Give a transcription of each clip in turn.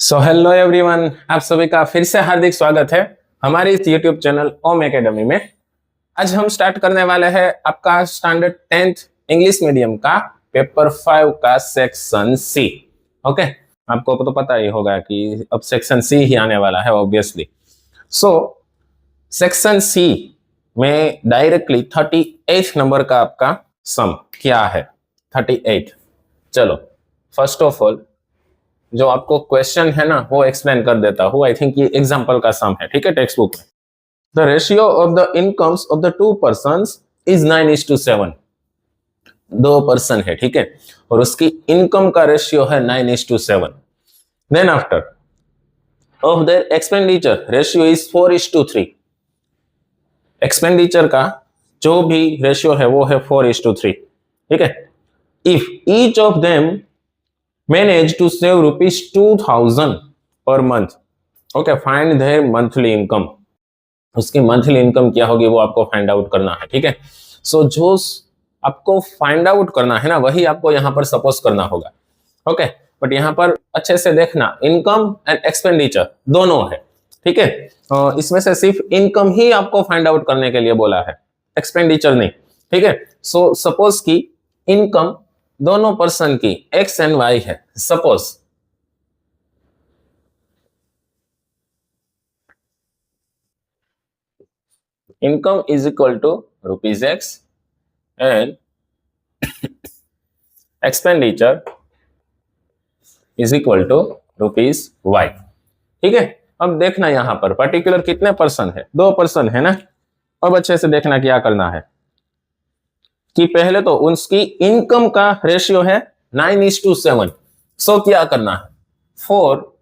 So hello everyone, आप सभी का फिर से हार्दिक स्वागत है हमारे इस यूट्यूब चैनल ओम एकेडमी में। आज हम स्टार्ट करने वाले हैं आपका स्टैंडर्ड 10th इंग्लिश मीडियम का पेपर 5 का सेक्शन सी। ओके, आपको तो पता ही होगा कि अब सेक्शन सी ही आने वाला है ऑब्वियसली। सो सेक्शन सी में डायरेक्टली 38 नंबर का आपका सम क्या है। 38। चलो फर्स्ट ऑफ ऑल जो आपको क्वेश्चन है ना वो एक्सप्लेन कर देता हूँ। आई थिंक ये एग्जांपल का सम है, ठीक है, टेक्स्ट बुक में। The ratio of the incomes of the two persons is 9:7। 2 person है, ठीक है, और उसकी इनकम का रेशियो है 9:7। Then after of their expenditure ratio is 4:3। Expenditure का जो भी रेशियो है वो है 4:3, ठीक है। If each of them manage to save rupees 2000 per month, okay, find their monthly income। उसकी मंथली इनकम क्या होगी वो आपको फाइंड आउट करना है, ठीक है। सो जो आपको फाइंड आउट करना है ना वही आपको यहाँ पर सपोज करना होगा, ओके। बट यहाँ पर अच्छे से देखना, इनकम एंड एक्सपेंडिचर दोनों है, ठीक है। इसमें से सिर्फ इनकम ही आपको फाइंड आउट करने के लिए बोला है, एक्सपेंडिचर नहीं, ठीक है। सो सपोज की इनकम दोनों पर्सन की एक्स एंड वाई है। Suppose income is equal to rupees X and expenditure is equal to rupees Y, ठीक है। अब देखना यहां पर पर्टिकुलर कितने पर्सन है, 2 पर्सन है ना। अब अच्छे से देखना क्या करना है कि पहले तो उसकी इनकम का रेशियो है 9:7। सो क्या करना है, फॉर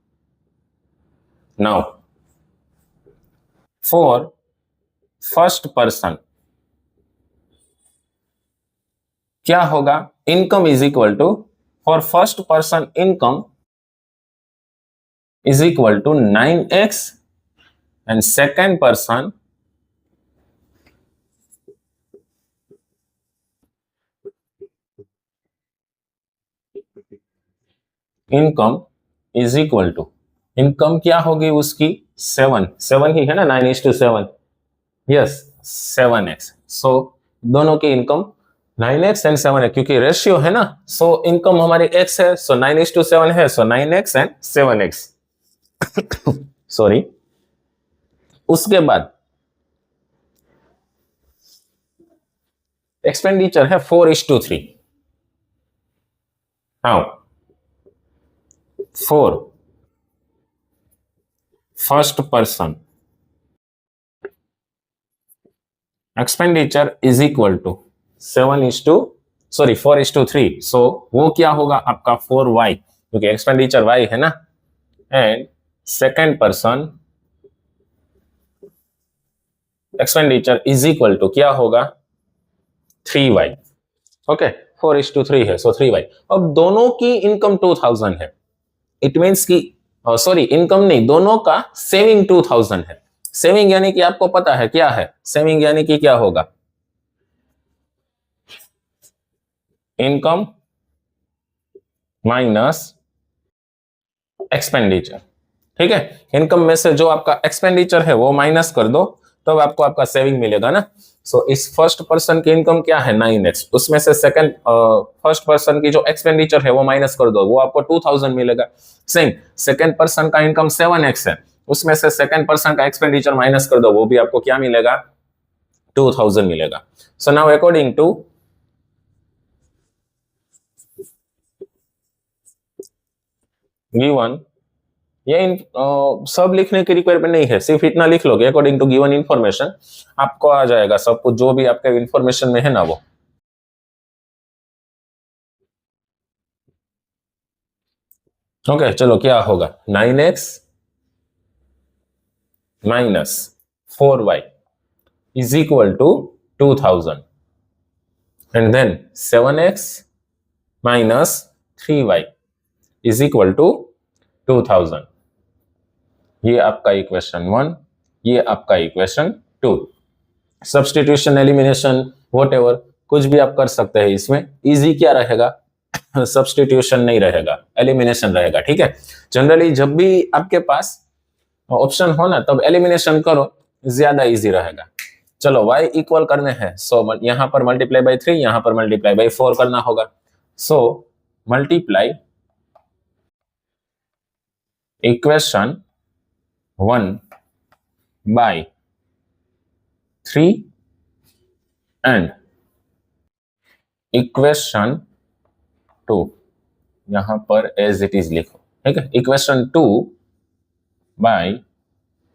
फर्स्ट पर्सन क्या होगा, income is equal to, for first person income is equal to 9x and second person income is equal to, income क्या होगी उसकी 7 ही है ना, 9:7, यस 7x। सो दोनों की इनकम 9x एंड 7x, क्योंकि रेशियो है ना। सो इनकम हमारी x है, सो 9:7 है, सो 9x एंड 7x। सॉरी। उसके बाद एक्सपेंडिचर है 4:3। How, for first person expenditure is equal to 4:3। So वो क्या होगा आपका 4y, क्योंकि एक्सपेंडिचर y है ना। And second person expenditure is equal to क्या होगा 3y, ओके। 4:3 है, सो 3y। अब दोनों की इनकम 2000 है, इट मीन्स की सॉरी इनकम नहीं, दोनों का सेविंग 2000 है। सेविंग यानी कि आपको पता है क्या है, सेविंग यानी कि क्या होगा, इनकम माइनस एक्सपेंडिचर, ठीक है। इनकम में से जो आपका एक्सपेंडिचर है वो माइनस कर दो, तब आपको आपका सेविंग मिलेगा ना। सो इस फर्स्ट पर्सन की इनकम क्या है 9x, उसमें से सेकंड फर्स्ट पर्सन की जो एक्सपेंडिचर है वो माइनस कर दो, वो आपको 2000 मिलेगा। सेम सेकंड पर्सन का इनकम 7x है, उसमें से सेकंड पर्सन का एक्सपेंडिचर माइनस कर दो, वो भी आपको क्या मिलेगा 2000 मिलेगा। So now according to given, ये सब लिखने की रिक्वायरमेंट नहीं है, सिर्फ इतना लिख लोगे अकॉर्डिंग टू गिवन इंफॉर्मेशन, आपको आ जाएगा सब कुछ जो भी आपके इंफॉर्मेशन में है ना वो। ओके चलो क्या होगा, 9x minus 4y is equal to 2000 and then 7x minus 3y is equal to 2000। ये आपका इक्वेशन 1, ये आपका इक्वेशन 2। सब्स्टिट्यूशन, एलिमिनेशन, व्हाटएवर कुछ भी आप कर सकते हैं इसमें। इजी क्या रहेगा, सब्स्टिट्यूशन नहीं रहेगा, एलिमिनेशन रहेगा। ठीक है, जनरली जब भी आपके पास ऑप्शन हो ना तब एलिमिनेशन करो, ज्यादा इजी रहेगा। चलो y इक्वल करने हैं, सो यहां पर मल्टीप्लाई बाय 3, यहां पर मल्टीप्लाई बाय 4 करना होगा। So multiply equation 1 by 3 and equation 2 यहां पर एज इट इज लिखो। ठीक है, इक्वेशन 2 बाय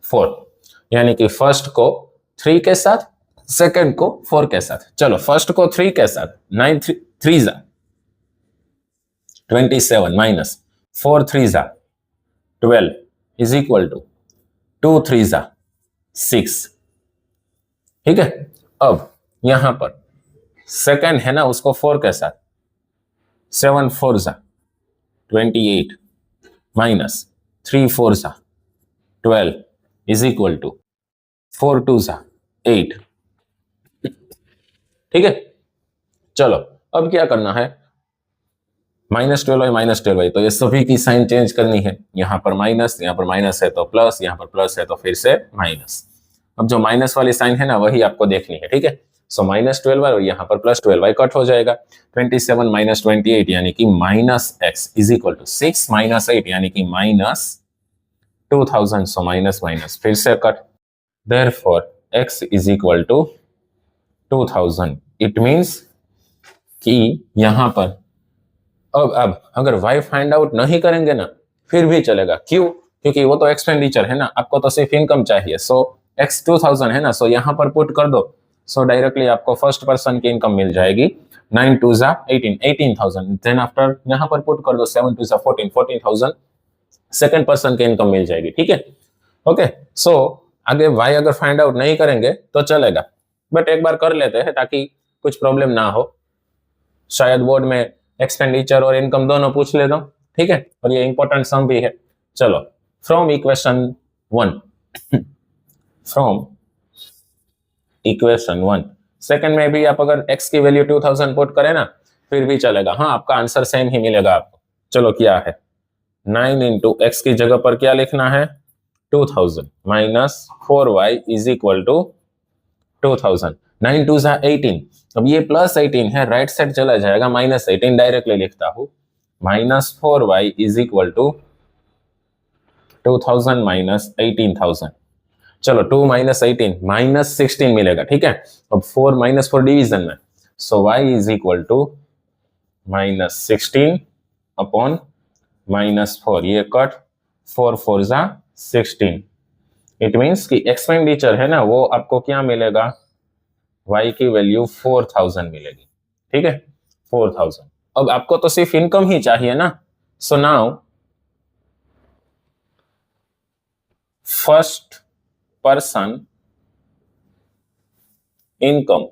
4, यानी कि फर्स्ट को 3 के साथ, सेकंड को 4 के साथ। चलो फर्स्ट को 3 के साथ, 9 3 जा 27 माइनस 4 3 जा 12 इज इक्वल टू 2 3 जा 6। ठीक है, अब यहां पर सेकंड है ना, उसको 4 के साथ, 7 4 जा 28 माइनस 3 4 जा 12 इज इक्वल टू 4 2 जा 8। ठीक है, चलो अब क्या करना है, -12y -12y, तो ये सभी की साइन चेंज करनी है। यहां पर माइनस, यहां पर माइनस है तो प्लस, यहां पर प्लस है तो फिर से माइनस। अब जो माइनस वाली साइन है ना वही आपको देखनी है। ठीक है, सो -12y और यहां पर +12y कट हो जाएगा। 27 - 28 यानी कि -x इज इक्वल टू 6 - 8 यानी कि -2000, सो माइनस माइनस फिर से cut. Therefore, x is equal to 2000. It means कि यहां पर अब अगर y फाइंड आउट नहीं करेंगे ना फिर भी चलेगा। क्यों? क्योंकि वो तो एक्सपेंडिचर है ना, आपको तो सिर्फ इनकम चाहिए। सो x 2000 है ना, सो यहां पर पुट कर दो। सो डायरेक्टली आपको फर्स्ट पर्सन की इनकम मिल जाएगी 9 2 जा 18,000। देन आफ्टर यहां पर पुट कर दो 7 2 जा 14,000, सेकंड पर्सन की इनकम मिल जाएगी। ठीक है, ओके। सो आगे y अगर फाइंड आउट नहीं करेंगे तो चलेगा, बट एक बार कर लेते हैं ताकि कुछ प्रॉब्लम ना हो। शायद बोर्ड में एक्सपेंडिचर और इनकम दोनों पूछ ले दो। ठीक है, और ये इंपॉर्टेंट सम भी है। चलो from equation 1 from equation 1 second में भी आप अगर x की वैल्यू 2000 पुट करें ना फिर भी चलेगा। हाँ, आपका आंसर सेम ही मिलेगा आपको। चलो क्या है, 9 इंटू x की जगह पर क्या लिखना है, 2000 minus 4y is equal to 2000। 9 2 जा 18, अब ये प्लस 18 है, राइट साइड चला जाएगा, -18 डायरेक्टली लिखता हूं। -4y is equal to 2000 minus 18,000। चलो 2 - 18 -16 मिलेगा। ठीक है, अब 4 - 4 डिवीजन में, so y is equal to -16 upon -4, ये कट 4 4 जा 16। इट मीन्स कि एक्सपेंडिचर है ना वो आपको क्या मिलेगा, y की वैल्यू 4000 मिलेगी। ठीक है, 4000। अब आपको तो सिर्फ इनकम ही चाहिए ना, so now first person income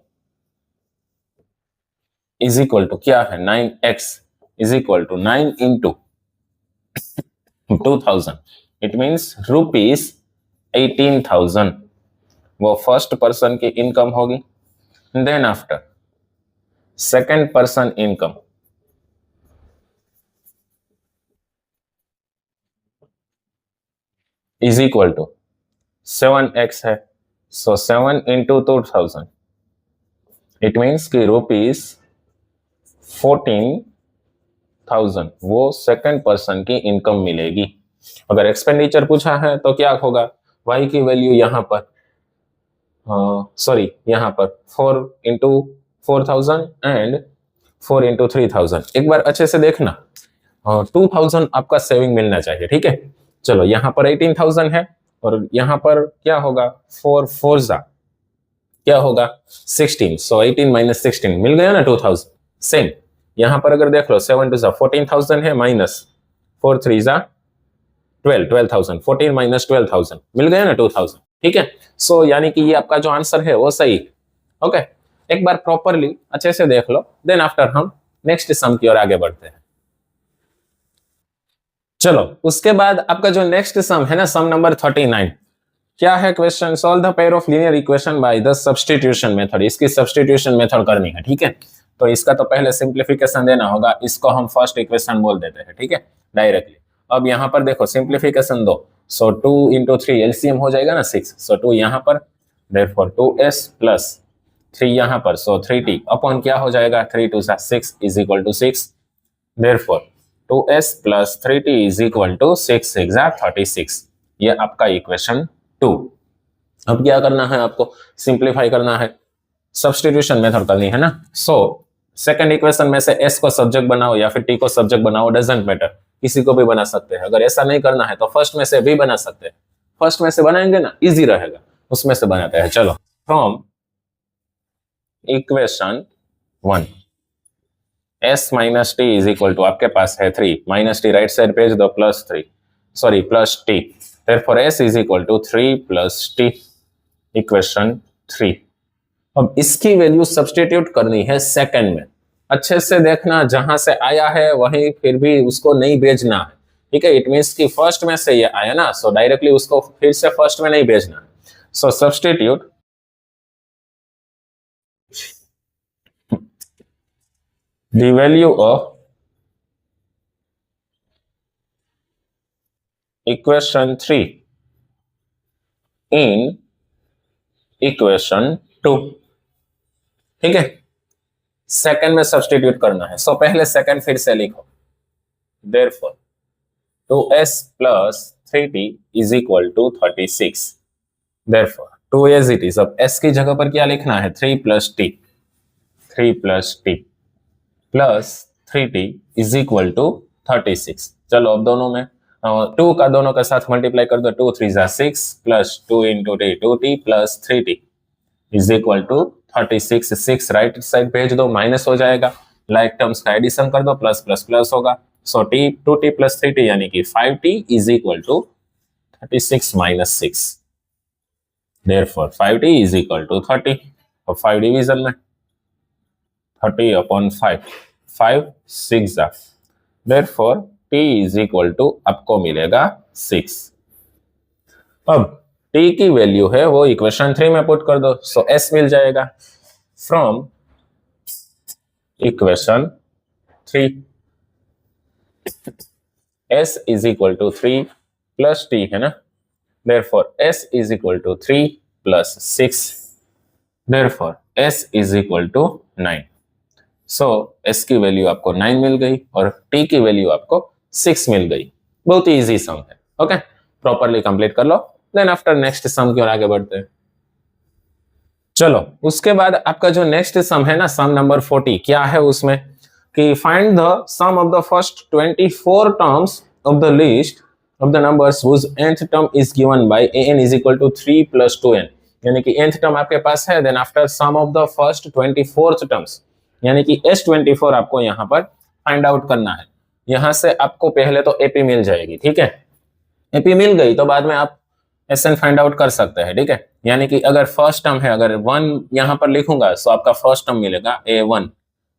is equal to क्या है, 9x is equal to 9 into 2000, it means ₹18,000 वो फर्स्ट पर्सन की इनकम होगी। Then after second person income is equal to 7x है, सो 7 इंटू 2000, इट मीन्स कि ₹14,000 वो सेकंड पर्सन की income मिलेगी। अगर एक्सपेंडिचर पूछा है तो क्या होगा, y की वैल्यू यहां पर यहां पर 4 इंटू 4000 एंड 4 इंटू 3000। एक बार अच्छे से देखना, 2000 आपका सेविंग मिलना चाहिए। ठीक है, चलो यहां पर 18,000 है और यहां पर क्या होगा, 4 4 जा क्या होगा 16, सो 18 माइनस 16 मिल गया ना 2000। सेम यहां पर अगर देख लो 7 2 जा 14,000 है, माइनस 4 3 जा 12,000, 14 माइनस 12,000 मिल गया ना 2000। ठीक है, सो यानी कि ये आपका जो आंसर है वो सही। ओके, एक बार प्रॉपरली अच्छे से देख लो, देन आफ्टर हम नेक्स्ट सम की ओर आगे बढ़ते हैं। चलो उसके बाद आपका जो नेक्स्ट सम है ना, सम नंबर 39, क्या है question, solve the pair of linear equation by the substitution method. इसकी सब्स्टिट्यूशन मेथड करनी है। ठीक है, तो इसका तो पहले सिंप्लीफिकेशन देना होगा, इसको हम फर्स्ट इक्वेशन बोल देते हैं, ठीक है, डायरेक्टली। अब यहाँ पर देखो सिंप्लीफिकेशन दो, सो 2 इंटू 3 एलसीएम हो जाएगा ना 6, सो 2 यहाँ पर, देयरफॉर 2s प्लस 3 यहाँ पर, सो 3t अपॉन क्या हो जाएगा, 3 2 6 is equal to 6, therefore 2s plus 3t is equal to 6 6 36। ये आपका इक्वेशन 2। अब क्या करना है आपको, सिंप्लीफाई करना है, सब्स्टिट्यूशन मेथड करनी है ना। सो सेकंड इक्वेशन में से s को सब्जेक्ट बनाओ या फिर t को सब्जेक्ट बनाओ, डजंट मैटर, किसी को भी बना सकते हैं। अगर ऐसा नहीं करना है तो फर्स्ट में से भी बना सकते हैं, फर्स्ट में से बनाएंगे ना, इजी रहेगा, उसमें से बनाते हैं। चलो, from equation 1 s minus T is equal to, आपके पास है 3, माइनस टी राइट साइड भेज दो, plus 3, sorry plus T, therefore s is equal to 3 plus T, equation 3। अब इसकी वैल्यू सब्स्टिट्यूट करनी है सेकंड में, अच्छे से देखना, जहां से आया है वहीं फिर भी उसको नहीं भेजना है, ठीक है। इट मींस कि फर्स्ट में से ये आया ना, सो डायरेक्टली उसको फिर से फर्स्ट में नहीं भेजना है। So substitute the value of equation 3 in equation 2, ठीक है, सेकंड में सब्स्टिट्यूट करना है। सो पहले सेकंड फिर से लिखो, therefore 2s plus 3t is equal to 36, therefore 2 as it is. अब s की जगह पर क्या लिखना है, 3 plus t, 3 plus t plus 3t is equal to 36। चलो अब दोनों में 2 का दोनों के साथ मल्टीप्लाई कर दो, 2 3 जा 6 plus 2 into T 2t plus 3t is equal to 36। 6 right side भेज दो, माइनस हो जाएगा, लाइक टर्म्स का एडिशन कर दो, प्लस प्लस प्लस होगा, सो t 2t प्लस 3t यानी कि 5t is equal to 36 minus 6, therefore 5t is equal to 30। और 5 डिवीजन में 30 अपॉन 5, 5 6 जा, therefore t is equal to आपको मिलेगा 6। अब t की वैल्यू है वो इक्वेशन 3 में पुट कर दो, सो s मिल जाएगा from equation 3, s is equal to 3 plus t है ना, therefore s is equal to 3 plus 6, therefore s is equal to 9। So s की वैल्यू आपको 9 मिल गई और t की वैल्यू आपको 6 मिल गई। बहुत ही इजी सम है, ओके, प्रॉपरली कंप्लीट कर लो, देन आफ्टर नेक्स्ट सम की ओर आगे बढ़ते हैं। चलो उसके बाद आपका जो नेक्स्ट सम है ना, सम नंबर 40, क्या है उसमें कि find the sum of the first 24 terms of the list of the numbers whose nth term is given by an is equal to 3 plus 2n, यानी कि nth टर्म आपके पास है, then after sum of the first 24th terms, यानी कि S24 आपको यहाँ पर फाइंड आउट करना है। यहां से आपको पहले तो एपी मिल जाएगी, ठीक है, एपी मिल गई तो बाद में आप एसएन फाइंड आउट कर सकते हैं, ठीक है। यानी कि अगर फर्स्ट टर्म है, अगर 1 यहां पर लिखूंगा तो आपका फर्स्ट टर्म मिलेगा A1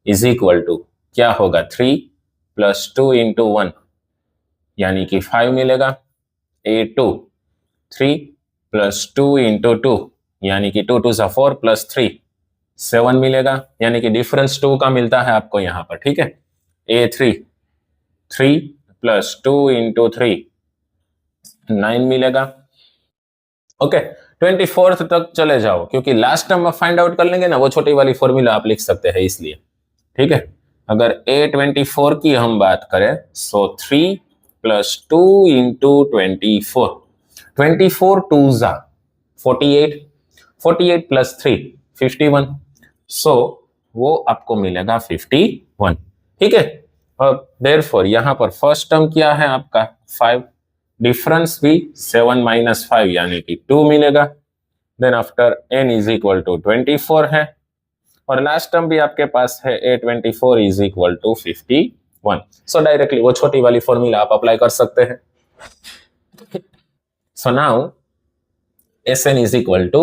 इज इक्वल टू क्या होगा, 3 प्लस 2 इंटू 1 यानी कि 5 मिलेगा, A2 3 प्लस 2 इंटू 2 यानी कि 2 2 जा 4 प्लस 3 7 मिलेगा, यानी कि डिफरेंस 2 का मिलता है आपको यहाँ पर, ठीक है। A3 3 प्लस 2 इंटू 3 9 मिलेगा, ओके। 24th तक चले जाओ, क्योंकि लास्ट टर्म फाइंड आउट कर लेंगे ना, वो छोटी वाली फॉर्मूला आप लिख सकते हैं इसलिए, ठीक है। अगर A24 की हम बात करें, सो 3 प्लस 2 इंटू 24, 24 2 जा 48, 48 प्लस 3 51, सो वो आपको मिलेगा 51, ठीक है। अब देयरफॉर यहां पर फर्स्ट टर्म क्या है आपका 5, डिफरेंस भी 7 माइनस 5 यानी कि 2 मिलेगा, then after n is equal to 24 है, और लास्ट टर्म भी आपके पास है A24 is equal to 51। So directly वो छोटी वाली फॉर्मूला आप अप्लाई कर सकते हैं। So now Sn is equal to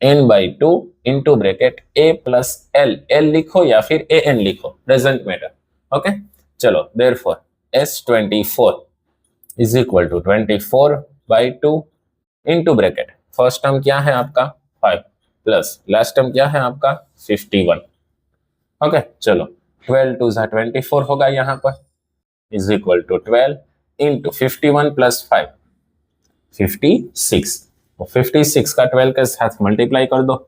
n by 2 into bracket a plus l, l लिखो या फिर an लिखो, डजंट मैटर, ओके। चलो therefore S24 is equal to 24 by 2 into bracket, first term क्या है आपका 5 प्लस लास्ट टर्म क्या है आपका 51, ओके चलो 12 2 ज़ा 24 होगा यहाँ पर, is equal to 12 into 51 plus 5 56। तो 56 का 12 के साथ मल्टीप्लाई कर दो,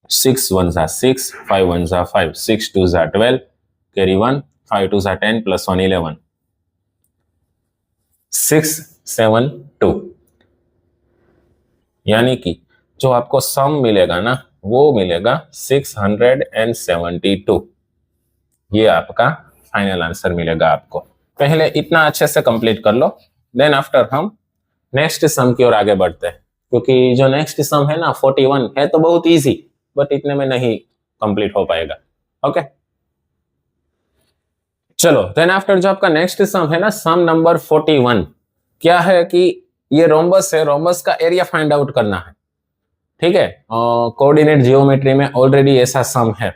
6 1 ज़ा 6, 5 1 ज़ा 5, 6 2 ज़ा 12, कैरी 1, 5 2 ज़ा 10 प्लस 1 11, 6 7 2। यानी कि जो आपको सम मिलेगा ना वो मिलेगा 672। ये आपका फाइनल आंसर मिलेगा आपको। पहले इतना अच्छे से कंप्लीट कर लो, देन आफ्टर हम नेक्स्ट सम की ओर आगे बढ़ते हैं, क्योंकि जो नेक्स्ट सम है ना 41 है तो बहुत इजी, बट इतने में नहीं कंप्लीट हो पाएगा। ओके चलो देन आफ्टर जो आपका नेक्स्ट सम है ना, सम नंबर 41, क्या है कि ये रोम्बस है, रोम्बस का एरिया फाइंड आउट करना है। ठीक है, कोऑर्डिनेट जियोमेट्री में ऑलरेडी ऐसा सम है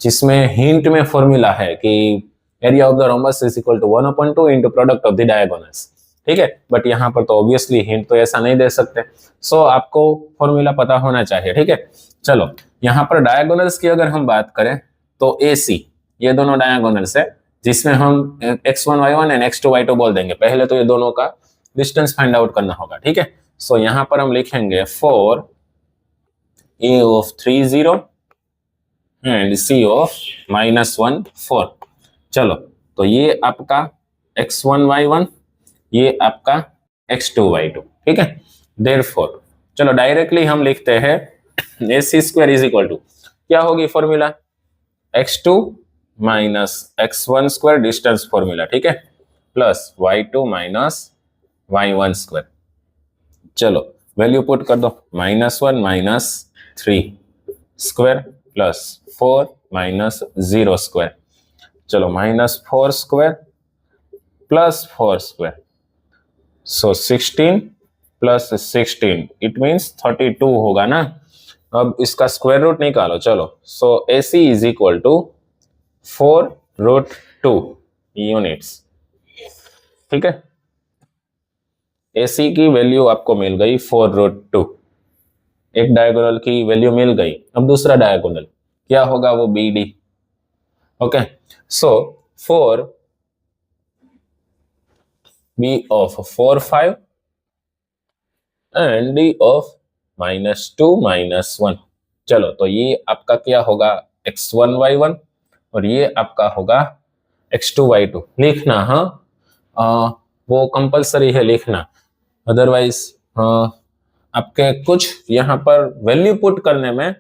जिसमें हिंट में फॉर्मूला है कि area of the rhombus is equal to 1/2 into product of the diagonals. ठीक है, बट यहाँ पर तो ऑब्वियसली हिंट तो ऐसा नहीं दे सकते, सो आपको फॉर्मूला पता होना चाहिए। ठीक है, चलो यहाँ पर डायगोनल्स की अगर हम बात करें तो AC ये दोनों डायगोनल्स है, जिसमें हम x1 y1 and x2 y2 बोल देंगे। पहले तो ये दोनों का डिस्टेंस फाइंड आउट करना होगा। ठीक है, सो यहाँ पर हम लिखेंगे 4 A of 3 0 and C of -1 4। चलो तो ये आपका x1 y1, ये आपका x2 y2। ठीक है, देयरफॉर चलो डायरेक्टली हम लिखते हैं AC square is equal to क्या होगी formula, x2 minus x1 square distance formula. ठीक है, plus y2 minus y1 square. चलो वैल्यू पुट कर दो, -1 minus 3 square plus 4 minus 0 square. चलो -4 square plus 4 square, so 16 plus 16 it means 32 होगा ना। अब इसका स्क्वायर रूट निकालो। चलो so AC is equal to 4√2 units. ठीक है, AC की वैल्यू आपको मिल गई 4√2, एक डायगोनल की वैल्यू मिल गई। अब दूसरा डायगोनल क्या होगा, वो BD। Okay so 4 B of 4 5 and D of -2 -1। चलो तो ये आपका क्या होगा x1 y1 और ये आपका होगा x2 y2। लिखना हाँ, वो कंपलसरी है लिखना, अदरवाइज आपके कुछ यहाँ पर वैल्यू पुट करने में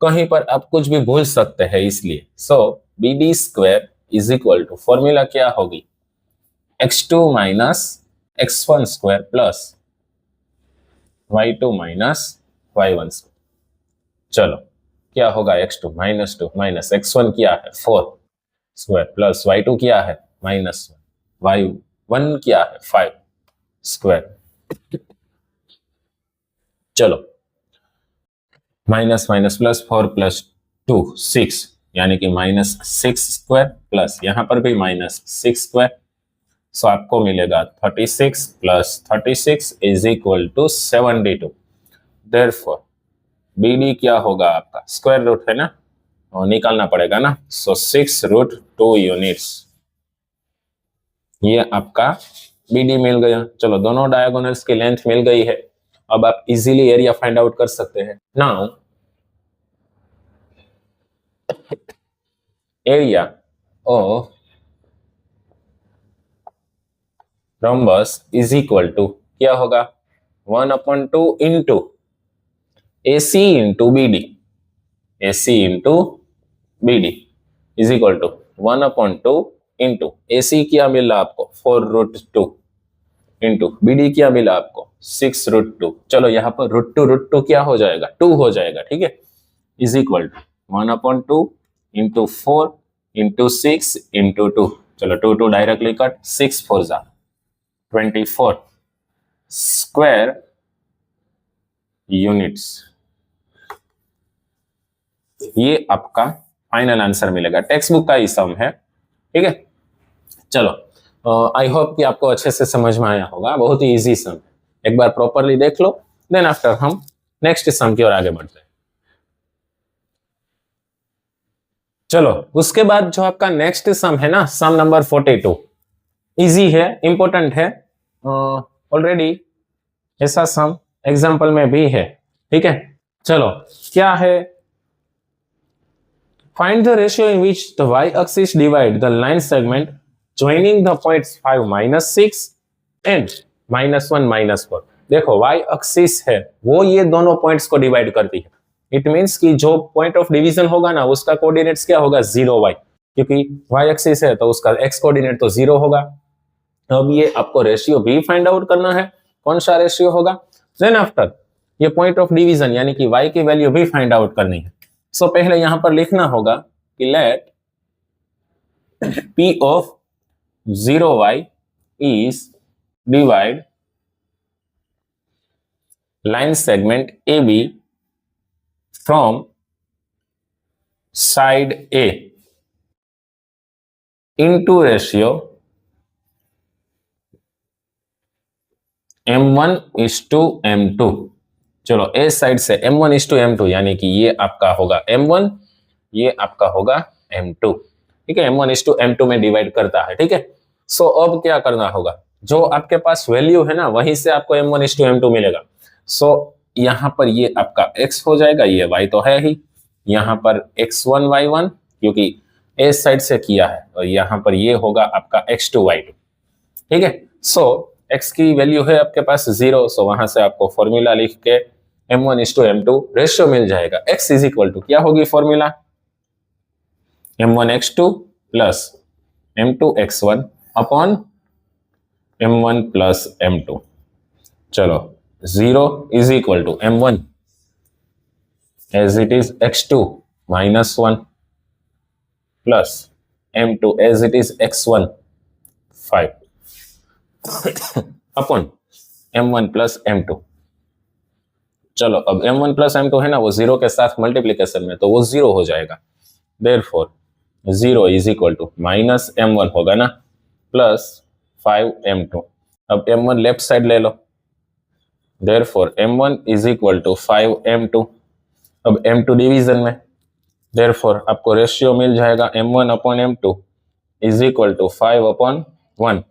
कहीं पर आप कुछ भी भूल सकते हैं, इसलिए so BD square is equal to formula क्या होगी, x2 minus x1 square plus y2 minus y1 square. चलो क्या होगा x2 -2 माइनस x1 क्या है 4 स्क्वायर प्लस y2 क्या है -1, y1 क्या है 5 स्क्वायर। चलो माइनस माइनस प्लस 4 प्लस 2 6, यानी कि -6 स्क्वायर प्लस यहाँ पर भी -6 स्क्वायर। सो आपको मिलेगा 36 plus 36 is equal to 72। Therefore BD क्या होगा आपका, स्क्वायर रूट है ना, और निकालना पड़ेगा ना, सो 6√2 यूनिट्स। ये आपका BD मिल गया। चलो दोनों डायगोनल्स की लेंथ मिल गई है, अब आप इजीली एरिया फाइंड आउट कर सकते हैं। Now area of rhombus is equal to क्या होगा, 1/2 into AC into BD, AC into BD is equal to 1/2 into AC क्या मिला आपको 4√2 इंटू BD क्या मिला आपको 6√2। चलो यहाँ पर √2 क्या हो जाएगा, 2 हो जाएगा। ठीक है, is equal to 1/2 into 4 into 6 into 2। चलो 2 डायरेक्टली कट, 6 4 जा 24 स्क्वायर यूनिट्स। ये आपका फाइनल आंसर मिलेगा, टेक्स्ट बुक का ही सम है। ठीक है, चलो आई होप कि आपको अच्छे से समझ में आया होगा, बहुत ही इजी सम, एक बार प्रॉपरली देख लो, देन आफ्टर हम नेक्स्ट सम की ओर आगे बढ़ते हैं। चलो उसके बाद जो आपका नेक्स्ट सम है ना, सम नंबर 42, इजी है, इंपॉर्टेंट है, ऑलरेडी ऐसा सम एग्जाम्पल में भी है, ठीक है। चलो क्या है, find the ratio in which the y axis divide the line segment joining the points 5 minus 6 and -1 -4। देखो y axis है वो ये दोनों पॉइंट्स को डिवाइड करती है। इट मींस कि जो पॉइंट ऑफ डिवीजन होगा ना उसका कोऑर्डिनेट्स क्या होगा, 0y, क्योंकि y एक्सिस है तो उसका x कोऑर्डिनेट तो 0 होगा। अब ये आपको रेशियो भी फाइंड आउट करना है, कौन सा रेशियो होगा। देन आफ्टर ये पॉइंट ऑफ डिवीजन यानी कि y की वैल्यू भी फाइंड आउट करनी है। सो पहले यहां पर लिखना होगा कि let p of 0y is divide line segment AB from side A into ratio m1 is to m2। चलो A साइड से m1 is to m2 यानी कि ये आपका होगा m1, ये आपका होगा m2, ठीक है। m1 is to m2 में डिवाइड करता है, ठीक है। सो अब क्या करना होगा, जो आपके पास वैल्यू है ना वहीं से आपको m1 is to m2 मिलेगा। सो यहां पर ये आपका x हो जाएगा, ये y तो है ही, यहां पर x1 y1 क्योंकि A साइड से किया है, और यहां पर ये होगा आपका x2 y2, ठीक है। सो x की वैल्यू है आपके पास 0, सो वहां से आपको फॉर्मूला लिख के m1 is to m2 ratio मिल जाएगा। x इज इक्वल टू क्या होगी formula, m1 x2 plus m2 x1 upon m1 plus m2। चलो 0 is equal to m1 as it is x2 minus 1 plus m2 as it is x1 5 upon m1 plus m2। चलो अब m1 plus m2 है ना वो 0 के साथ multiplication में तो वो 0 हो जाएगा। Therefore 0 is equal to minus m1 होगा ना प्लस 5m2। अब m1 लेफ्ट साइड ले लो, therefore m1 is equal to 5m2। अब m2 डिवीजन में, देयरफॉर आपको रेशियो मिल जाएगा m1 upon m2 is equal to 5 upon 1।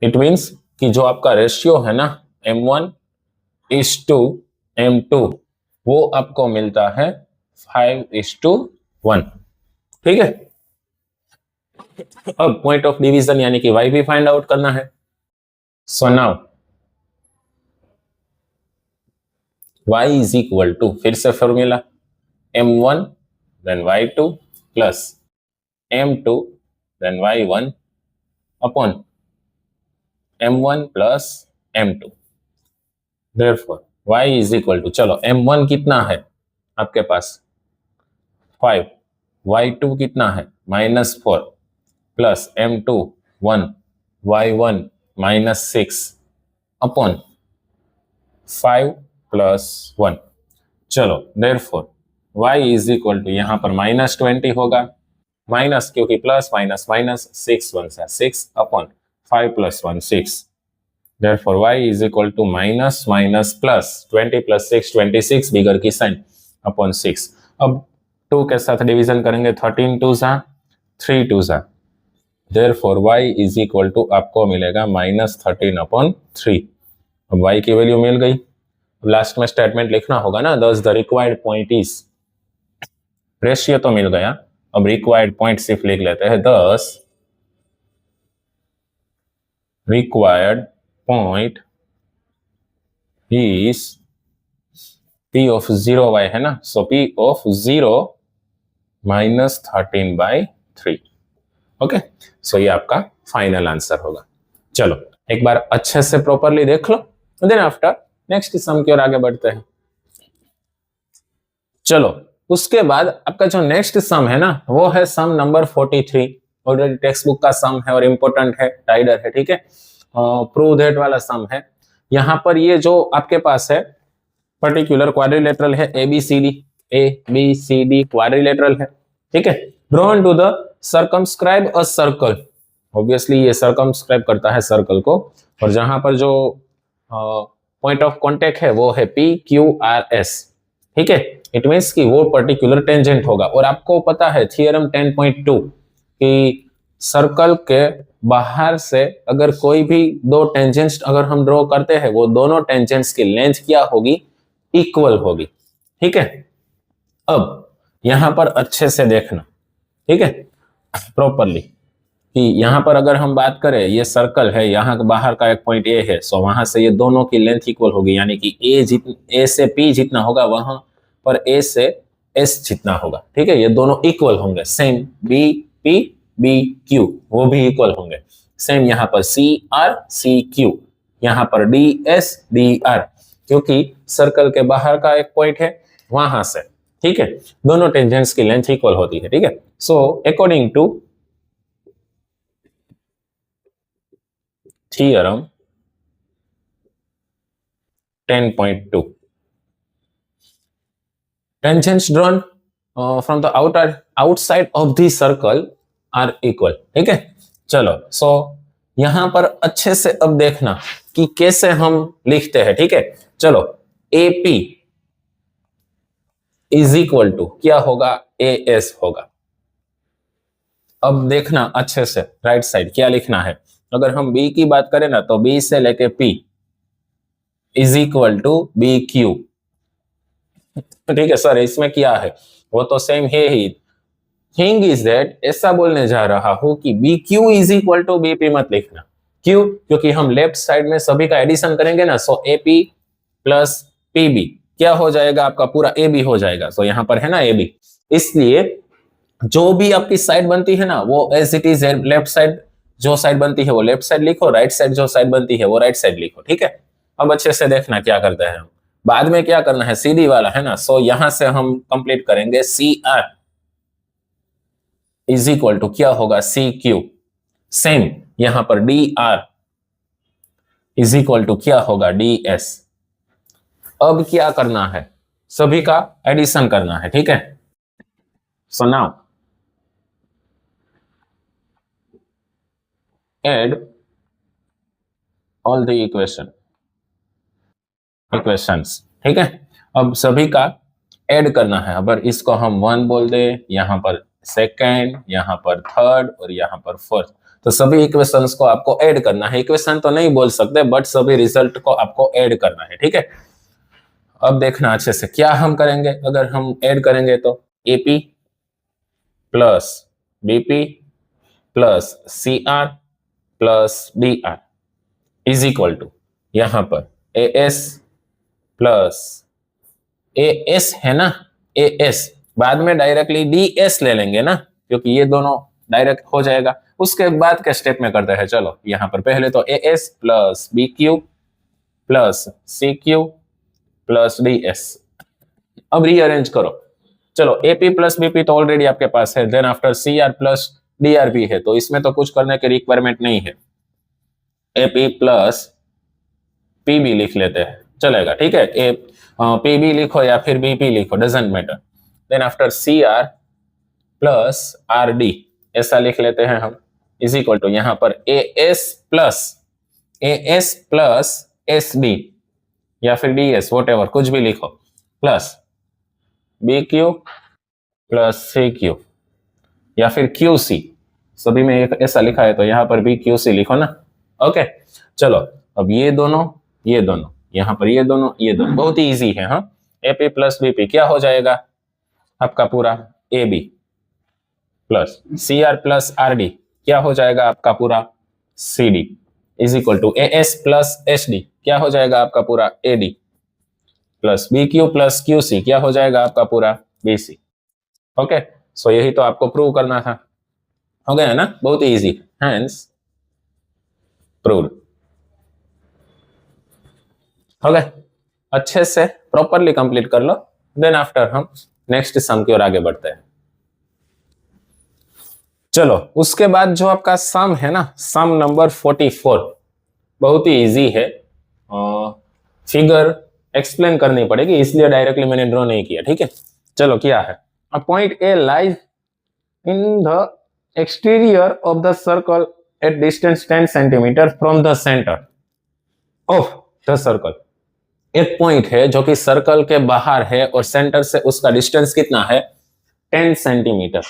It means कि जो आपका रेशियो है ना m1 is to m2 वो आपको मिलता है 5 is to 1, ठीक है। अब पॉइंट ऑफ डिवीजन यानी कि y भी फाइंड आउट करना है। So now y is equal to, फिर से formula m1 then y2 plus m2 then y1 upon m1 plus m2। Therefore, y is equal to, चलो m1 कितना है आपके पास 5, y2 कितना है -4 plus m2 1, y1 -6 upon 5 plus 1। चलो therefore y is equal to यहां पर -20 होगा, माइनस क्योंकि प्लस माइनस माइनस 6 1 से 6 upon 5 plus 1 6। Therefore y is equal to minus minus plus 20 plus 6 26 बिगर की साइन अपॉन 6। अब 2 के साथ डिवीजन करेंगे 13 2 जा 3 2 जा। Therefore y is equal to आपको मिलेगा -13 अपॉन 3। अब y की वैल्यू मिल गई। लास्ट में स्टेटमेंट लिखना होगा ना, thus the required point is, ratio तो मिल गया, अब रिक्वायर्ड पॉइंट सिर्फ लिख लेते हैं, thus required point is p of 0y है ना, so p of 0 minus 13/3। Okay, सो ये आपका फाइनल आंसर होगा। चलो एक बार अच्छे से प्रॉपरली देख लो, देन आफ्टर नेक्स्ट सम की ओर आगे बढ़ते हैं। चलो उसके बाद आपका जो नेक्स्ट सम है ना वो है sum number 43। Already text book का सम है और इंपॉर्टेंट है, टाइडर है, ठीक है, प्रूव दैट वाला सम है। यहां पर ये जो आपके पास है पर्टिकुलर क्वाड्रिलेटरल है ABCD क्वाड्रिलेटरल है, ठीक है। Drawn to the circumscribe a circle, obviously ये सर्कमस्क्राइब करता है सर्कल को, और जहां पर जो पॉइंट ऑफ कांटेक्ट है वो है PQRS, ठीक है। इट मीन्स कि वो पर्टिकुलर टेंजेंट होगा। और आपको पता है थियरम 10.2 कि सर्कल के बाहर से अगर कोई भी दो टेंजेंट्स अगर हम ड्रॉ करते हैं, वो दोनों टेंजेंट्स की लेंथ क्या होगी, इक्वल होगी। ठीक है, अब यहां पर अच्छे से देखना, ठीक है, प्रॉपरली, कि यहां पर अगर हम बात करें, ये सर्कल है, यहां के बाहर का एक पॉइंट ए है, सो वहां से ये दोनों की लेंथ इक्वल होगी, यानी कि ए से पी जितना होगा वहां पर ए से एस जितना होगा। ठीक है, ये दोनों इक्वल होंगे, same B P B Q वो भी इक्वल होंगे, सेम यहाँ पर सी आर सी क्यू, यहाँ पर डी एस डी आर, क्योंकि सर्कल के बाहर का एक पॉइंट है वहां से। ठीक है, दोनों टेंजेंट्स की लेंथ इक्वल होती है। ठीक है, so according to theorem 10.2, tangents drawn from the outside of the circle are equal। ठीक है, चलो, सो यहां पर अच्छे से अब देखना कि कैसे हम लिखते हैं। ठीक है, चलो, AP इज इक्वल टू क्या होगा, AS होगा। अब देखना अच्छे से राइट साइड क्या लिखना है। अगर हम B की बात करें ना, तो B से लेके P is equal to BQ। ठीक है सर, इसमें क्या है, वो तो सेम है ही। थिंग इज दैट, ऐसा बोलने जा रहा हूं कि BQ is equal to BP मत लिखना। क्यों? क्योंकि हम लेफ्ट साइड में सभी का एडिशन करेंगे ना, सो AP प्लस PB क्या हो जाएगा, आपका पूरा AB हो जाएगा। सो यहां पर है ना AB, इसलिए जो भी आपकी साइड बनती है ना, वो as it is left side, जो साइड बनती है वो लेफ्ट साइड लिखो, राइट साइड जो साइड बनती है वो राइट साइड लिखो। ठीक है, अब अच्छे से देखना क्या करते हैं हम, बाद में क्या करना है, सीधी वाला है ना, सो यहां से हम कंप्लीट करेंगे। CR इज इक्वल टू क्या होगा, CQ, सेम यहां पर DR इज इक्वल टू क्या होगा, DS। अब क्या करना है, सभी का एडिशन करना है। ठीक है, so now add all the equations. ठीक है, अब सभी का ऐड करना है। अगर इसको हम 1 बोल दे, यहां पर सेकेंड, यहां पर थर्ड और यहां पर फोर्थ, तो सभी इक्वेशंस को आपको ऐड करना है। इक्वेशन तो नहीं बोल सकते, बट सभी रिजल्ट को आपको ऐड करना है। ठीक है, अब देखना अच्छे से क्या हम करेंगे। अगर हम ऐड करेंगे तो AP plus BP plus CR plus DR is equal to यहां पर AS प्लस AS है ना, AS बाद में डायरेक्टली DS ले लेंगे ना, क्योंकि ये दोनों डायरेक्ट हो जाएगा। उसके बाद के स्टेप में करते हैं। चलो, यहां पर पहले तो AS plus BQ plus CQ plus DS। अब रीअरेंज करो। चलो, AP प्लस BP तो ऑलरेडी आपके पास है, then after CR plus DR भी है, तो इसमें तो कुछ करने की रिक्वायरमेंट नहीं है। AP प्लस PB लिख लेते हैं, चलेगा। ठीक है, PB लिखो या फिर BP लिखो, doesn't matter. Then after CR plus RD ऐसा लिख लेते हैं हम, इज इक्वल टू यहां पर AS प्लस SD या फिर DS, व्हाटएवर कुछ भी लिखो, प्लस BQ प्लस CQ या फिर QC, सभी में एक ऐसा लिखा है तो यहां पर भी QC लिखो ना। ओके, चलो, अब ये दोनों यहां पर ये दोनों बहुत ही इजी है। हाँ, AP प्लस BP क्या हो जाएगा आपका पूरा AB plus CR plus RD क्या हो जाएगा आपका पूरा CD is equal to AS plus SD क्या हो जाएगा आपका पूरा AD plus BQ plus QC क्या हो जाएगा आपका पूरा BC। ओके, सो यही तो आपको प्रूव करना था। हो गया ना, बहुत ही इजी, हैंस प्रूव्ड। हो गए, अच्छे से प्रॉपरली कंप्लीट कर लो, देन आफ्टर हम नेक्स्ट सम की ओर आगे बढ़ते हैं। चलो, उसके बाद जो आपका सम है ना, सम नंबर 44, बहुत ही इजी है, फिगर एक्सप्लेन करनी पड़ेगी, इसलिए डायरेक्टली मैंने ड्रॉ नहीं किया। ठीक है, चलो, क्या है, a point A lies in the exterior of the circle at distance 10 centimetre from the centre of the circle. एक पॉइंट है जो कि सर्कल के बाहर है और सेंटर से उसका डिस्टेंस कितना है 10 सेंटीमीटर।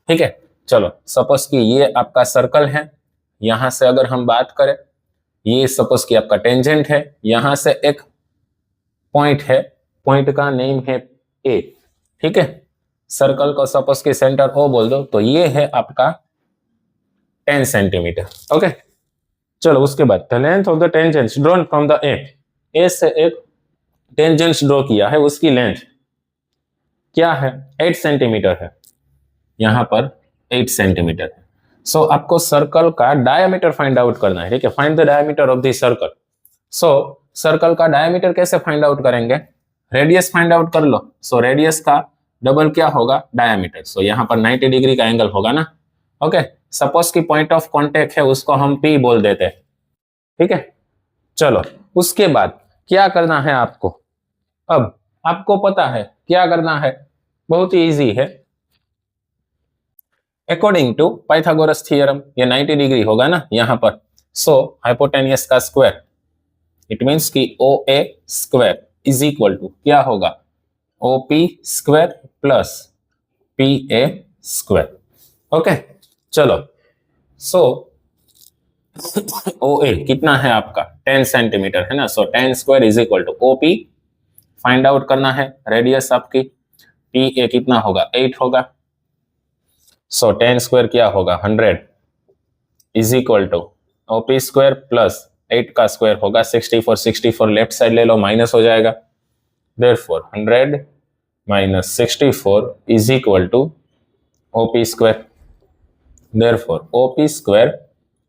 ठीक है, चलो सपोज कि ये आपका सर्कल है, यहां से अगर हम बात करें, ये सपोज कि आपका टेंजेंट है, यहां से एक पॉइंट है, पॉइंट का नेम है ए। ठीक है, सर्कल को सपोज कि सेंटर ओ बोल दो, तो ये है आपका 10 सेंटीमीटर। ओके, चलो उसके बाद the length of the tangent drawn from the ए से एक टेंजेंट ड्रॉ किया है, उसकी लेंथ क्या है 8 सेंटीमीटर है, यहां पर 8 सेंटीमीटर है। सो आपको सर्कल का डायमीटर फाइंड आउट करना है। ठीक है, find the diameter of the circle. So circle का डायमीटर कैसे फाइंड आउट करेंगे, रेडियस फाइंड आउट कर लो। सो रेडियस का डबल क्या होगा डायमीटर। सो यहां पर 90 डिग्री का एंगल होगा ना। ओके, सपोज की पॉइंट ऑफ कांटेक्ट है, उसको हम पी बोल देते हैं। ठीक है, चलो उसके बाद क्या करना है आपको, अब आपको पता है क्या करना है, बहुत ही इजी है। अकॉर्डिंग टू पाइथागोरस थ्योरम ये 90 डिग्री होगा ना यहाँ पर। सो हाइपोटेनियस का स्क्वायर, इट मींस कि O A square is equal to क्या होगा O P square plus P A square. Okay, चलो सो ओ ए कितना है आपका 10 सेंटीमीटर है ना। So 10 square is equal to O P find out करना है, रेडियस आपकी पी ए कितना होगा 8 होगा। सो 10 स्क्वायर क्या होगा 100 is equal to O P square plus 8 का स्क्वायर होगा 64, 64 लेफ्ट साइड ले लो माइनस हो जाएगा, therefore 100 minus 64 is equal to O P square, therefore O P square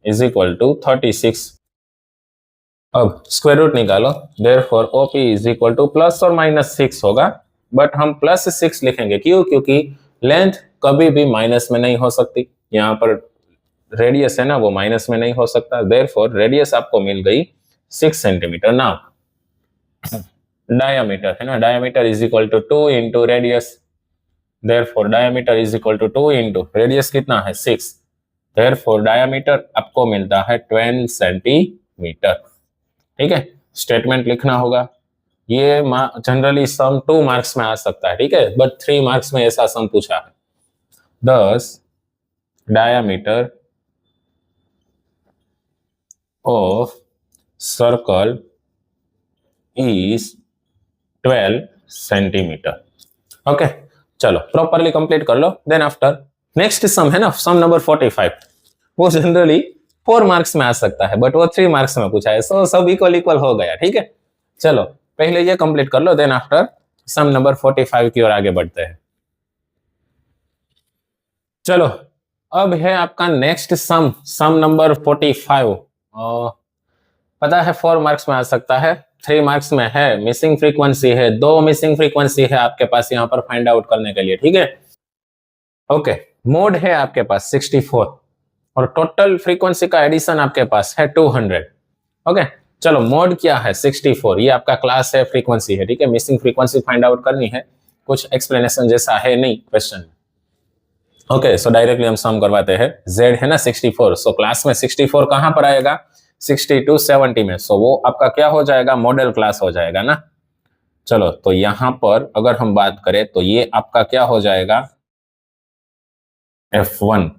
is equal to 36। अब स्क्वायर रूट निकालो, therefore O P is equal to plus और minus 6 होगा, but हम प्लस 6 लिखेंगे क्यों, क्योंकि लेंथ कभी भी माइनस में नहीं हो सकती, यहाँ पर रेडियस है ना वो माइनस में नहीं हो सकता। देयरफॉर रेडियस आपको मिल गई 6 सेंटीमीटर। नाउ डायमीटर है ना, diameter is equal to 2 into radius, therefore diameter is equal to 2 into radius कितना है 6, देयरफॉर डायमीटर आपको मिलता है 12 सेंटीमीटर। ठीक है, स्टेटमेंट लिखना होगा। ये जनरली सम 2 मार्क्स में आ सकता है, ठीक है, बट 3 मार्क्स में ऐसा सम पूछा है। Thus diameter of circle is 12 centimetre. Okay, चलो प्रॉपरली कंप्लीट कर लो। देन आफ्टर नेक्स्ट सम है ना, सम नंबर 45, वो जनरली 4 मार्क्स में आ सकता है, बट वो 3 मार्क्स में पूछा है। सो सब इक्वल इक्वल हो गया। ठीक है, चलो पहले ये कंप्लीट कर लो, देन आफ्टर सम नंबर 45 की ओर आगे बढ़ते हैं। चलो अब है आपका नेक्स्ट सम, सम नंबर 45। पता है 4 मार्क्स में आ सकता है, 3 मार्क्स में है। मिसिंग फ्रीक्वेंसी है, 2 मिसिंग फ्रीक्वेंसी है आपके पास यहाँ पर फाइंड आउट करने के लिए। ठीक है, ओके, मोड है आपके पास 64 और टोटल फ्रीक्वेंसी का एडिशन आपके पास है 200। ओके, चलो मोड क्या है 64, ये आपका क्लास है, फ्रीक्वेंसी है। ठीक है, मिसिंग फ्रीक्वेंसी फाइंड आउट करनी है, कुछ एक्सप्लेनेशन जैसा है नहीं क्वेश्चन में। ओके, सो डायरेक्टली हम सम करवाते हैं। z है ना 64, सो क्लास में 64 कहां पर आएगा 62 70 में, सो वो आपका क्या हो जाएगा मॉडल क्लास हो जाएगा ना। चलो तो यहां पर अगर हम बात करें तो ये आपका क्या हो जाएगा F1,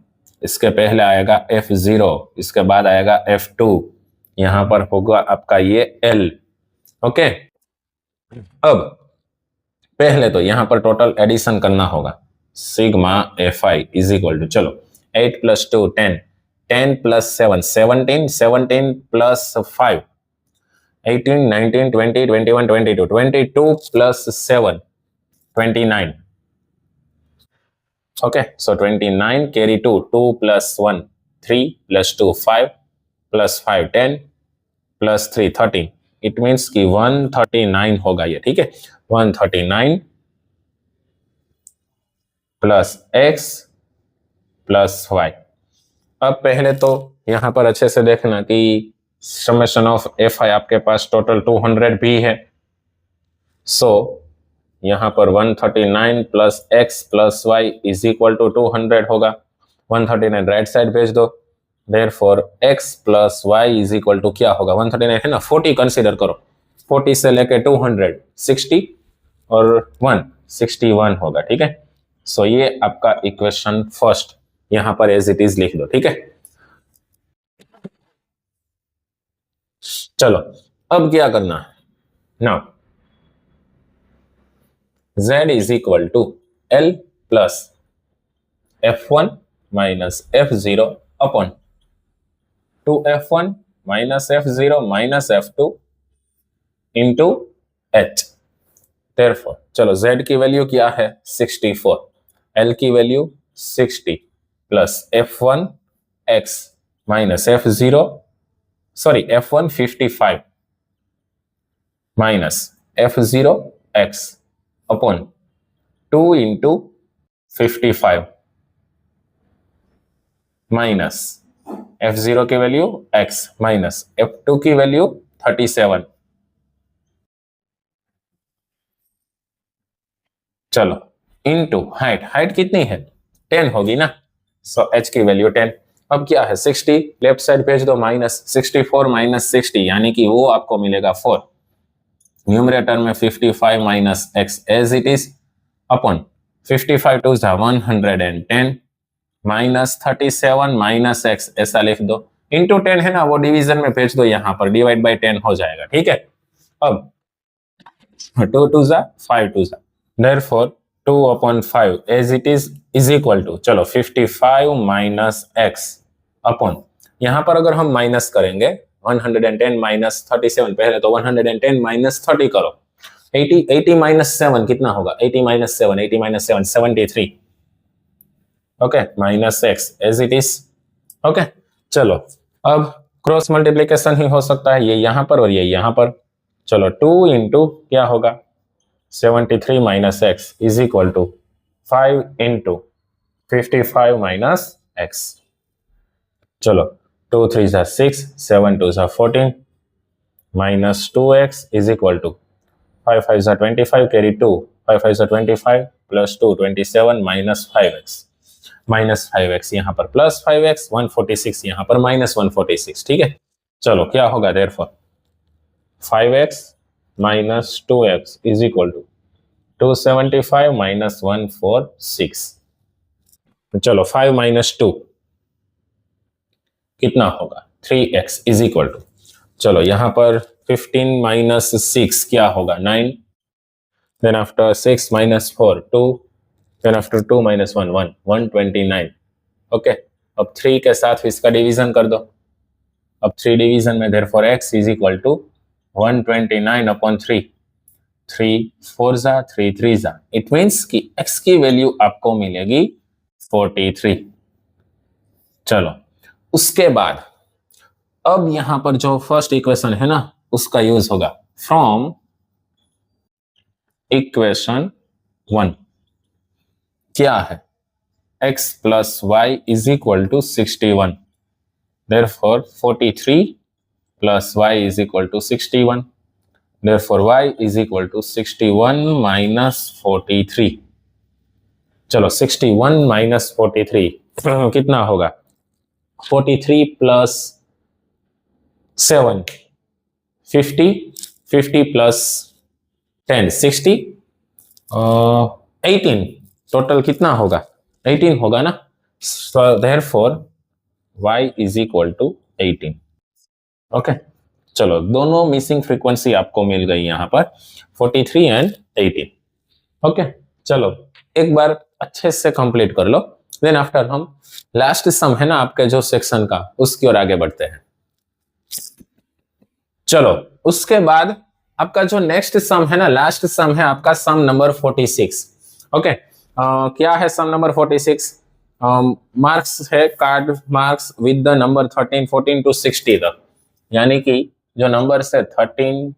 इसके पहले आएगा F0, इसके बाद आएगा F2, यहां पर होगा आपका ये L। ओके, अब पहले तो यहां पर टोटल एडिशन करना होगा, sigma fi is equal to, चलो 8 plus 2 10, 10 plus 7 17, 17 plus 5 18, 19, 20, 21, 22, 22 plus 7 29। Okay, so 29 carry 2, 2 plus 1 3 plus 2 5 plus 5 10 plus 3 13, it means कि 139 होगा ये। ठीक है, 139 प्लस x प्लस y। अब पहले तो यहां पर अच्छे से देखना कि समेशन ऑफ fi आपके पास टोटल 200 भी है। सो यहां पर 139 plus x plus y is equal to 200 होगा। 139 राइट साइड भेज दो, therefore x plus y is equal to क्या होगा 139 है ना 40 कंसीडर करो, 40 से लेके 200 60 और 161 होगा। ठीक है, सो ये आपका इक्वेशन फर्स्ट यहां पर एज इट इज लिख दो। ठीक है, चलो अब क्या करना है, now z is equal to L plus F1 minus F0 upon 2F1 minus F0 minus F2 into H। Therefore, चलो z की वैल्यू क्या है 64, L की value 60 plus F1 x minus F0 sorry F1 55 minus F0 x upon 2 into 55 minus F0 की value x minus F2 की value 37। चलो into height कितनी है 10 होगी ना, सो h की वैल्यू 10। अब क्या है 60 लेफ्ट साइड भेज दो माइनस 64 माइनस 60 यानी कि वो आपको मिलेगा 4। न्यूमरेटर में 55 minus x as it is upon 55 two 110 minus 37 minus x ऐसा लिख दो इंटू 10 है ना, वो डिवीजन में भेज दो, यहां पर डिवाइड बाय 10 हो जाएगा। ठीक है, अब 2 to 5 to therefore 2 upon 5 as it is equal to चलो 55 माइनस x अपॉन यहां पर अगर हम माइनस करेंगे 110 माइनस 37, पहले तो 110 माइनस 30 करो, 80 माइनस 7 कितना होगा 80 minus 7 80 minus 7 73 okay minus x as it is. Okay चलो अब क्रॉस मल्टीप्लीकेशन ही हो सकता है, ये यहां पर और ये यहां पर। चलो 2 इंटू क्या होगा 73 minus x is equal to 5 into 55 minus x। चलो 2 3 जा 6 7 2 जा 14 minus 2x is equal to 5 5 जा 25 कैरी 2 5 5 जा 25 प्लस 2 27 माइनस 5x यहाँ पर प्लस 5x 146 यहाँ पर माइनस 146। ठीक है, चलो क्या होगा therefore 5x minus 2x is equal to 275 minus 146। चलो 5 माइनस 2 कितना होगा 3x इज इक्वल टू, चलो यहां पर 15 माइनस 6 क्या होगा 9, then after 6 minus 4 2, then after 2 minus 1 1 129। Okay अब 3 के साथ इसका डिवीजन कर दो, अब 3 डिवीजन में therefore x is equal to 129 upon 3 3 4 जा 3 3 जा, इट मीन्स कि x की वैल्यू आपको मिलेगी 43। चलो उसके बाद अब यहां पर जो फर्स्ट इक्वेशन है ना उसका यूज होगा फ्रॉम इक्वेशन 1 क्या है x plus Y is equal to 61, therefore 43 plus Y is equal to 61, therefore y is equal to 61 minus 43। चलो 61 minus 43 कितना होगा 43 plus 7 50 50 plus 10 60 18 टोटल कितना होगा 18 होगा ना, so therefore y is equal to 18। Okay चलो दोनों मिसिंग फ्रीक्वेंसी आपको मिल गई यहां पर 43 एंड 18। ओके चलो एक बार अच्छे से कंप्लीट कर लो, देन आफ्टर हम लास्ट सम है ना आपके जो सेक्शन का उसकी ओर आगे बढ़ते हैं। चलो उसके बाद आपका जो नेक्स्ट सम है ना लास्ट सम है आपका सम नंबर 46। ओके क्या है सम नंबर 46, मार्क्स है card marks with the number 13 14 to 60 तक, यानी कि जो नंबर है 13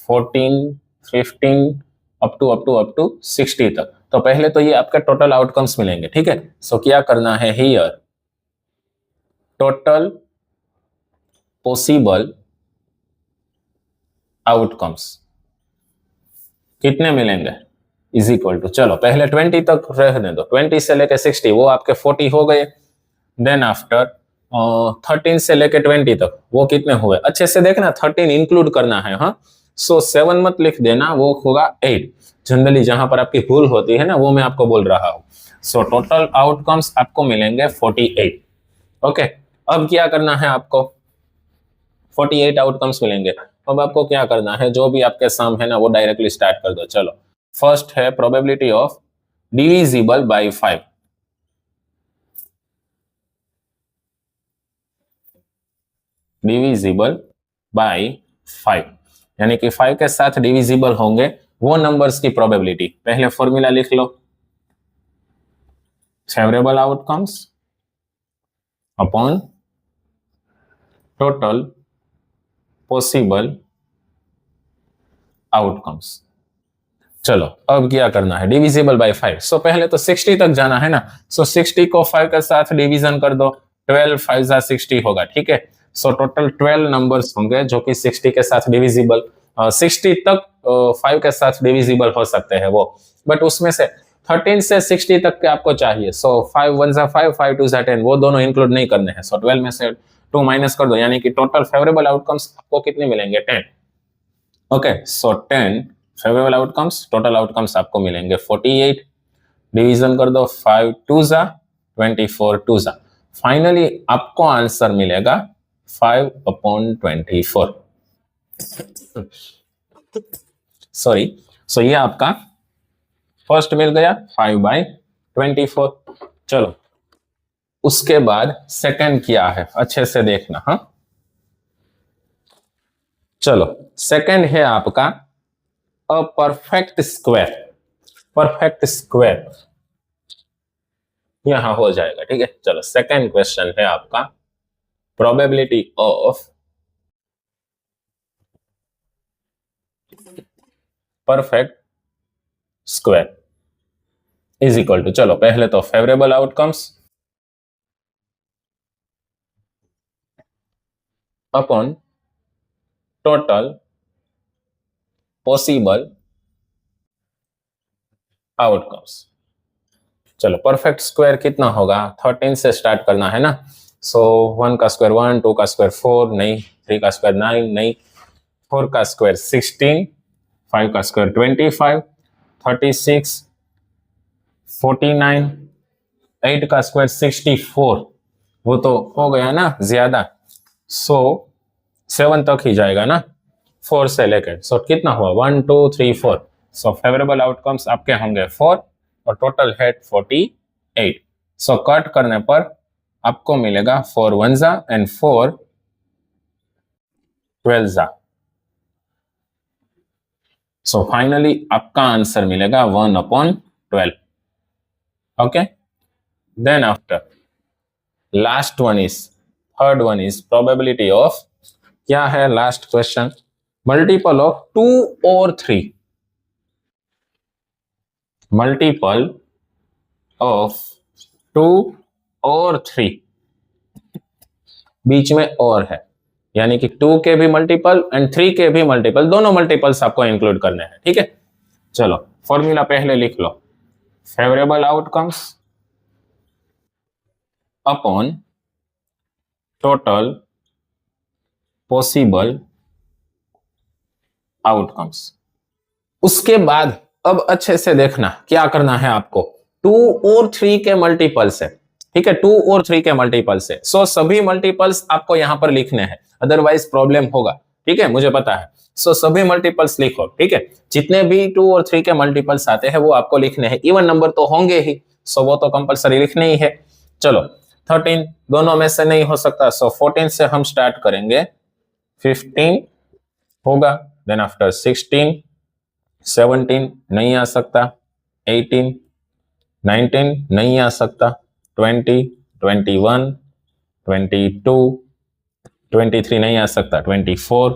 14 15 अप टू 60 तक। तो पहले तो ये आपके टोटल आउटकम्स मिलेंगे। ठीक है, सो क्या करना है हियर टोटल पॉसिबल आउटकम्स कितने मिलेंगे इज इक्वल टू, चलो पहले 20 तक रहने दो, 20 से लेके 60 वो आपके 40 हो गए, देन आफ्टर 13 से लेके 20 तक वो कितने हुए अच्छे से देखना 13 इंक्लूड करना है, हाँ सो 7 मत लिख देना, वो होगा 8। जनरली जहां पर आपकी भूल होती है ना, वो मैं आपको बोल रहा हूं। सो टोटल आउटकम्स आपको मिलेंगे 48। ओके, अब क्या करना है आपको, 48 आउटकम्स मिलेंगे। अब आपको क्या करना है, जो भी आपके सम है ना वो डायरेक्टली स्टार्ट कर दो। चलो, फर्स्ट है probability of divisible by 5। Divisible by 5 यानी कि 5 के साथ डिविजिबल होंगे वो नंबर्स की प्रोबेबिलिटी। पहले फॉर्मूला लिख लो, favourable outcomes upon total possible outcomes. चलो, अब क्या करना है, डिविजिबल बाय 5। सो पहले तो 60 तक जाना है ना। सो 60 को 5 के साथ डिवीजन कर दो, 12 5 जा 60 होगा, ठीक है। सो टोटल 12 नंबर्स होंगे जो कि 60 के साथ डिविजिबल, 60 तक 5 के साथ डिविजिबल हो सकते हैं वो, बट उसमें से 13 से 60 तक के आपको चाहिए। सो 5 1 जा 5, 5 2 जा 10, वो दोनों इंक्लूड नहीं करने हैं। सो 12 में से 2 माइनस कर दो, यानी कि टोटल फेवरेबल आउटकम्स आपको कितने मिलेंगे, 10। ओके, सो 10 फेवरेबल आउटकम्स, टोटल आउटकम्स आपको मिलेंगे 48। डिवीजन कर दो, 5 2 जा 24 2 जा, फाइनली आपको आंसर मिलेगा 5/24। सॉरी, सो ये आपका फर्स्ट मिल गया 5/24। चलो, उसके बाद सेकंड क्या है अच्छे से देखना। हाँ, चलो, सेकंड है आपका a perfect square. Perfect square यहां हो जाएगा, ठीक है। चलो, सेकंड क्वेश्चन है आपका probability of perfect square is equal to, चलो पहले तो favourable outcomes upon total possible outcomes. चलो, परफेक्ट स्क्वायर कितना होगा, 13 से स्टार्ट करना है ना। सो 1 का स्क्वायर 1, 2 का स्क्वायर 4 नहीं, 3 का स्क्वायर 9 नहीं, 4 का स्क्वायर 16, 5 का स्क्वायर 25, 36, 49, 8 का स्क्वायर 64, वो तो हो गया ना ज्यादा। सो 7 तक ही जाएगा ना, 4 से लेकर। सो कितना हुआ, 1 2 3 4। सो फेवरेबल आउटकम्स आपके होंगे 4 और टोटल है 48। सो कट करने पर आपको मिलेगा 4 1 जा एंड 4 12 जा। सो फाइनली आपका आंसर मिलेगा 1/12। Okay, then after last one is, third one is probability of, क्या है लास्ट क्वेश्चन, मल्टीपल ऑफ 2 और 3। मल्टीपल ऑफ 2 और 3, बीच में और है, यानी कि 2 के भी मल्टीपल एंड 3 के भी मल्टीपल, दोनों मल्टीपल्स आपको इंक्लूड करने हैं, ठीक है। चलो, फॉर्मूला पहले लिख लो, favourable outcomes upon total possible outcomes. उसके बाद अब अच्छे से देखना क्या करना है आपको, 2 और 3 के मल्टीपल से, ठीक है, 2 और 3 के मल्टीपल से। सो सभी मल्टीपल्स आपको यहां पर लिखने हैं, अदरवाइज प्रॉब्लम होगा, ठीक है, मुझे पता है। सो सभी मल्टीपल्स लिखो, ठीक है, जितने भी 2 और 3 के मल्टीपल्स आते हैं वो आपको लिखने हैं। इवन नंबर तो होंगे ही, सो वो तो कंपलसरी लिखने ही है। चलो, 13 दोनों में से नहीं हो सकता, सो 14 से हम स्टार्ट करेंगे, 15 होगा, देन आफ्टर 16, 17 नहीं आ सकता, 18, 19 नहीं आ सकता, 20, 21, 22, 23 नहीं आ सकता, 24,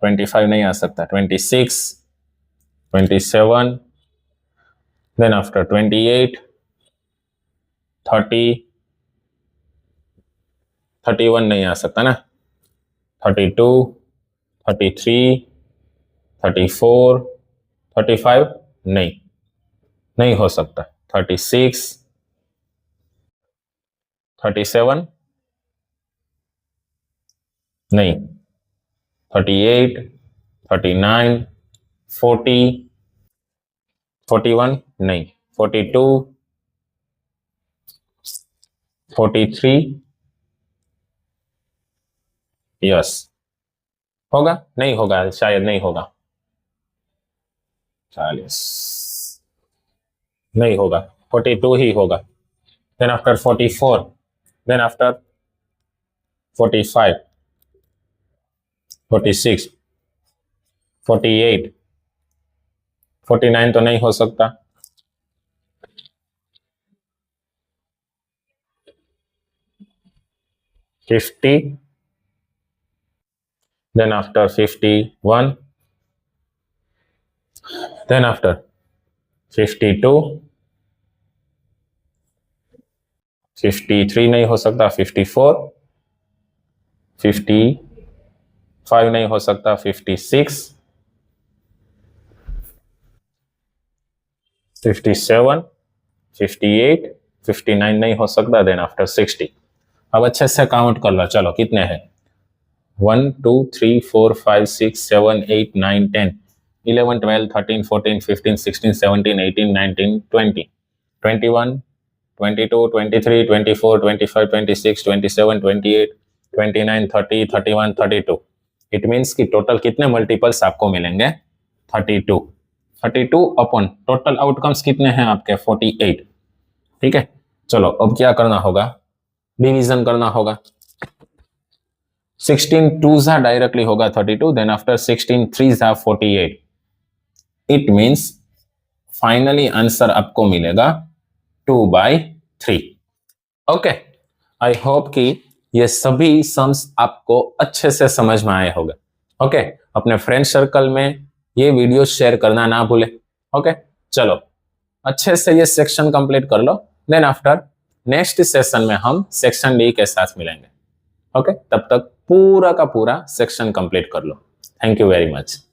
25 नहीं आ सकता, 26, 27, देन आफ्टर 28, 30, 31 नहीं आ सकता ना, 32, 33, 34, 35 नहीं, नहीं हो सकता, 36, 37 नहीं, 38, 39, 40, 41 नहीं, 42, 43, यस होगा, नहीं होगा, शायद नहीं होगा, 40 नहीं होगा, 42 ही होगा। देन आफ्टर 44, देन आफ्टर 45, 46, 48, 49 तो नहीं हो सकता, 50, then after 51, then after 52, 53 नहीं हो सकता, 54, 55 नहीं हो सकता, 56, 57, 58, 59 नहीं हो सकता, देन आफ्टर 60। अब अच्छे से काउंट कर लो, चलो कितने हैं, 1 2 3 4 5 6 7 8 9 10 11 12 13 14 15 16 17 18 19 20 21 22 23 24 25 26 27 28 29 30 31 32। इट मीन्स कि टोटल कितने मल्टीपल्स आपको मिलेंगे, 32। 32 अपॉन टोटल आउटकम्स कितने हैं आपके, 48। ठीक है, चलो अब क्या करना होगा, डिवीजन करना होगा। 16 2s डायरेक्टली होगा 32, then after 16 3s 48। It means finally answer आपको मिलेगा 2/3। ओके, आई होप कि ये सभी सम्स आपको अच्छे से समझ में आए होंगे। ओके, अपने फ्रेंड सर्कल में ये वीडियो शेयर करना ना भूले। ओके, चलो अच्छे से ये सेक्शन कंप्लीट कर लो, देन आफ्टर नेक्स्ट सेशन में हम सेक्शन डी के साथ मिलेंगे। ओके, तब तक पूरा का पूरा सेक्शन कंप्लीट कर लो। Thank you very much.